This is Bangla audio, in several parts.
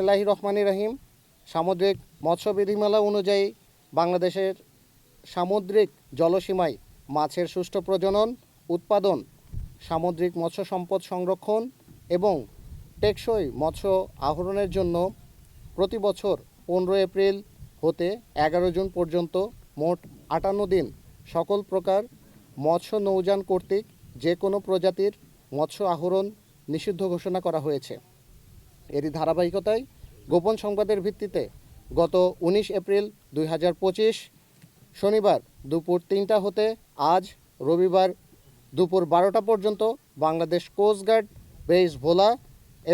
বিসমিল্লাহির রহমানির রহিম। সামুদ্রিক মৎস্য বিধিমালা অনুযায়ী বাংলাদেশের সামুদ্রিক জলসীমায় মাছের সুষ্ঠু প্রজনন, উৎপাদন, সামুদ্রিক মৎস্য সম্পদ সংরক্ষণ এবং টেকসই মৎস্য আহরণের জন্য প্রতি বছর 15 এপ্রিল হতে 11 জুন পর্যন্ত মোট 58 দিন সকল প্রকার মৎস্য নৌযান কর্তৃক যে কোনো প্রজাতির মৎস্য আহরণ নিষিদ্ধ ঘোষণা করা হয়েছে। এরই ধারাবাহিকতায় গোপন সংবাদের ভিত্তিতে গত 19 এপ্রিল 2025 শনিবার দুপুর 3টা হতে আজ রবিবার দুপুর 12টা পর্যন্ত বাংলাদেশ কোস্টগার্ড বেস ভোলা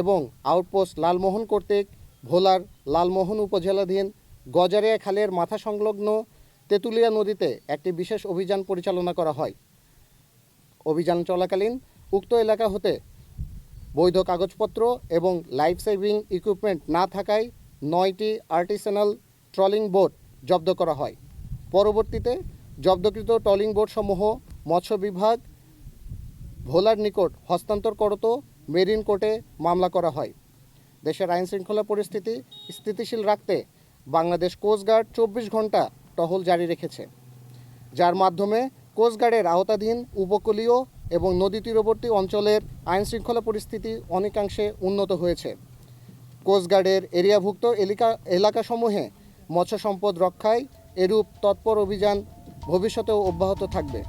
এবং আউটপোস্ট লালমোহন কর্তৃক ভোলার লালমোহন উপজেলাধীন গজারিয়া খালের মাথা সংলগ্ন তেঁতুলিয়া নদীতে একটি বিশেষ অভিযান পরিচালনা করা হয়। অভিযান চলাকালীন উক্ত এলাকা হতে বৈধ কাগজপত্র এবং লাইফ সেভিং ইকুইপমেন্ট না থাকায় 9টি আর্টিসানাল ট্রলিং বোট জব্দ করা হয়। পরবর্তীতে জব্দকৃত ট্রলিং বোটসমূহ মৎস্য বিভাগ ভোলার নিকট হস্তান্তর করত মেরিন কোর্টে মামলা করা হয়। দেশের আইন শৃঙ্খলা পরিস্থিতি স্থিতিশীল রাখতে বাংলাদেশ কোস্টগার্ড 24 ঘন্টা টহল জারি রেখেছে, যার মাধ্যমে কোস্টগার্ডের আওতাধীন উপকূলীয় এবং নদী তীরবর্তী অঞ্চলের আইন শৃঙ্খলা পরিস্থিতি অনেকাংশে উন্নত হয়েছে। কোস্টগার্ডের এরিয়াভুক্ত এলাকাসমূহে মৎস্য সম্পদ রক্ষায় এরূপ তৎপর অভিযান ভবিষ্যতেও অব্যাহত থাকবে।